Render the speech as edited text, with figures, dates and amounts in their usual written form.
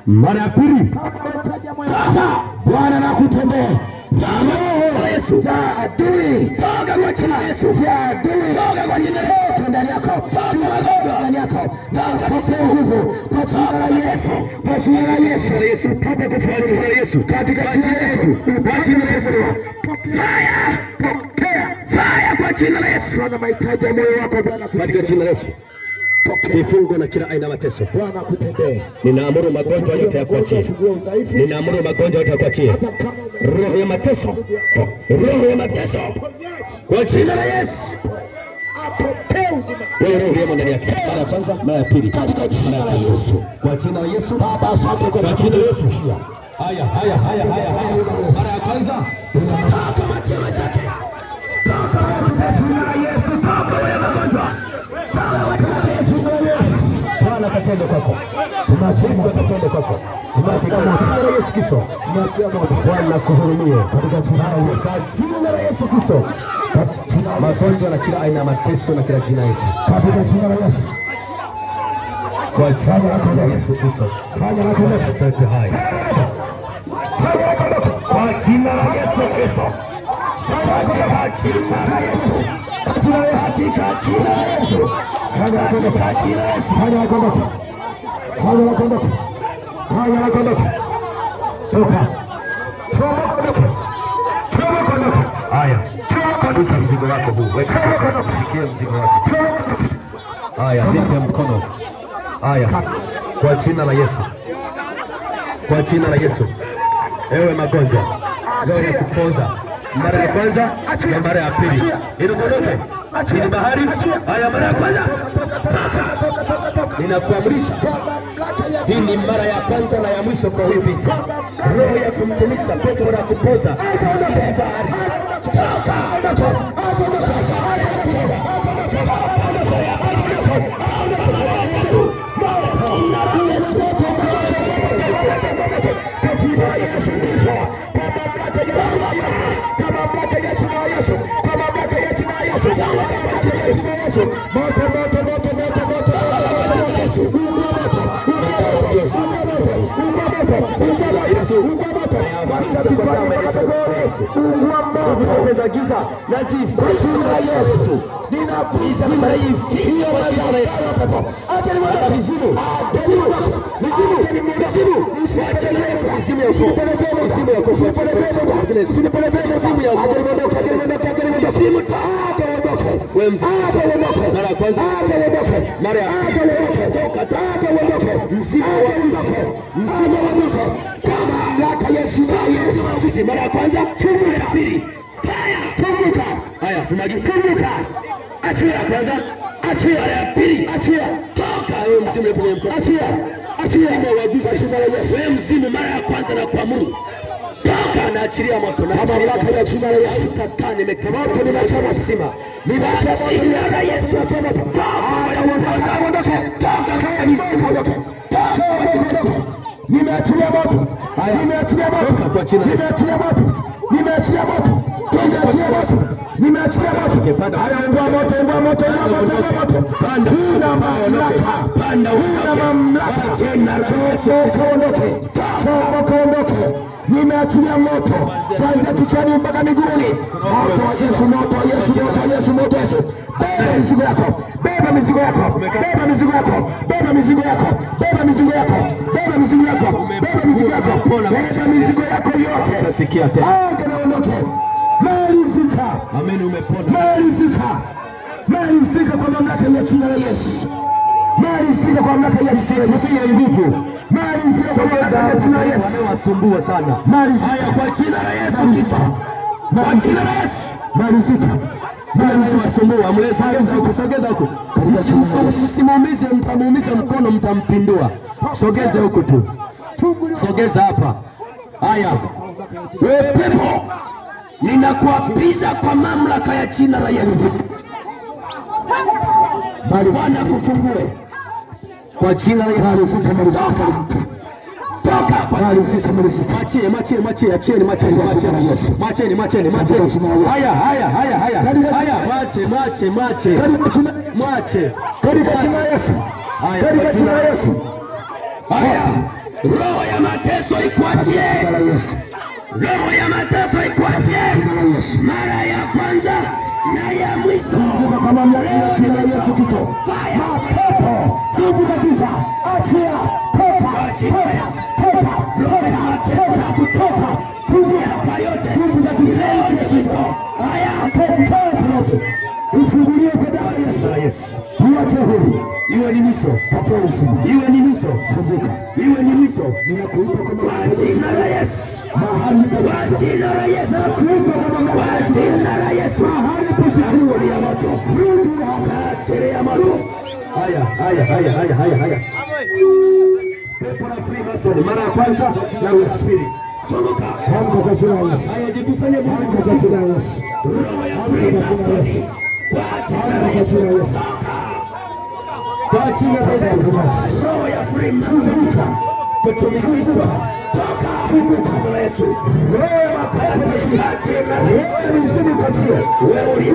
Mara ya pili. Bwana nakutendea. Yesu. Ya adui. Toka kwa jina la Yesu. Ya adui. Toka kwa jina la Yesu. Ndani yako. Ndani yako. Toka nguvu. Kwa jina la Yesu. Kwa jina la Yesu. Yesu. Katika jina la Yesu. Katika jina la Yesu. Kwa jina la Yesu. Fire. Pokea. Fire kwa jina la Yesu. Bwana mahitaji ya moyo wako Bwana katika jina la Yesu. Kifungo na kila aina mateso. Bwana akutendee. Ninaamuru magonjwa yote ya kuachie. Ninaamuru magonjwa yote ya kuachie. Roho ya mateso. Roho ya mateso. Kwa jina la Yesu. Wewe roho yemo ndani yake. Mara ya kwanza, mara ya pili. Katika jina la Yesu. Kwa jina la Yesu. Baba asante kwa jina la Yesu. Haya. Mara ya kwanza. Toka matema zake. Toka kwa jina la Yesu. Toka wewe magonjwa. Bwana katende kwako. Tunacheza katende kwako. Tunacheza jina la Yesu Kristo. Tunacheza Bwana kuhurumie katika jina la Yesu. Jina la Yesu Kristo. Magonjwa na kila aina mateso na kila jina la Yesu. Katika jina la Yesu. Kwa jina la Yesu Kristo. Fanya lako lote sote hai. Kwa jina la Yesu Kristo. Kwa jina la Yesu. Katika jina la Yesu. Haya, kabisa mzigo wako huu. Weka sikia mzigo wako. Haya, nipe mkono. Haya, kwa jina la Yesu. Kwa jina la Yesu. Ewe magonjwa, roho ya kupoza. Mara ya kwanza na mara ya pili. Inaondoke. Ni bahari. Haya, mara ya kwanza. Ninakuamrisha. Hii ni mara ya kwanza na ya mwisho kwa hivi. Roho ya kumtumisha Petro na kupoza. Bahari. Za giza nazifu kwa jina la Yesu. Ninapuliza maifu hiyo kwa jina la Yesu. Acha ni mwana mizimu. Mizimu. Mshache Yesu mizimu ya ukoo. Mizimu ya ukoo. Mizimu ya ukoo. Mizimu taaka ondoke. Wewe mzimu. Mara ya kwanza. Mara ya pili. Toka ondoke. Mzimu wa mwisho. Kama mamlaka ya jina la Yesu. Mara ya kwanza, mara ya pili. Haya, funguka. Haya, tunajifunguka. Achia kwanza, achia ya pili, achia. Toka wewe mzimu hapo mkono. Achia wagusa jina la Yesu. Wewe mzimu mara ya kwanza na kuamuru. Toka na achilia moto na mamlaka ya jina la Yesu. Tata nimekamata ninachoma sima. Ninachoma jina la Yesu achoma. Toka ondoka. Toka kama mzimu ondoka. Toka. Nimeachilia moto. Nimeachilia moto kwa jina la Yesu. Nimeachilia moto. Nimeachilia moto. Nimeachilia moto. nimeachilia moto. Haya, ungua moto, ungua moto, ungua moto, ungua moto. Panda, Una mamlaka, panda, una mamlaka. Ondoke, ondoke. Nimeachilia moto kuanzia kichwani mpaka miguuni. Moto wa Yesu, moto wa Yesu, moto wa Yesu, moto wa Yesu. Beba mizigo yako, beba mizigo yako, beba mizigo yako, beba mizigo yako, beba mizigo yako, beba mizigo yako, beba mizigo yako, beba mizigo yako yote. Nasikia tena. Ondoke. Malizika. Amen, umepona. Malizika. Malizika kwa mamlaka ya jina la Yesu. Malizika kwa mamlaka ya jina la nguvu. Malizika kwa mamlaka ya jina la Yesu. Wanaowasumbua sana. Malizika kwa jina la Yesu. Kwa jina la Yesu. Malizika. Wanaowasumbua, msogeza huko. Msimuumize, mtamuumiza mkono, mtampindua. Sogeza huko tu. Sogeza hapa. Haya. Wewe pepo, ninakuapiza kwa mamlaka ya jina la Yesu. Bwana kufungue kwa jina la Yesu. Toka kwa jina la Yesu. Macheni. Haya. Mache. Katika jina la Yesu. Katika jina la Yesu. Haya. Roho ya mateso ikuachie. Roho ya mateso ikuachie. Mara ya kwanza na ya mwisho. Kwa mamlaka ya jina la Yesu Kristo. Mapepo, nguvu za giza, achia, toka. Roho ya mateso kutoka. Kutoka yote. Nguvu za giza yote. Haya, toka yote. Ufungulie kwa damu ya Yesu. Uache huru. Iwe ni mwisho. Iwe ni mwisho. Iwe ni mwisho. Ninakuita kwa jina la Yesu. mahali Kwa jina la Yesu. kwa jina la Yesu. mahali posifiwe ya moto. Achilia moto. Haya. Pepo la Freemason mara ya kwanza na ya pili. Toka. Kwa jina la Yesu. Haya, jikusanye Mungu Kwa jina la Yesu. roho ya Freemason. Kwa jina la Yesu. Kwa jina la Yesu. Roho ya Freemason. Kutumikishwa. Toka kwa Yesu. Roho ya mapepo. Kwa jina la Yesu. Wewe uliye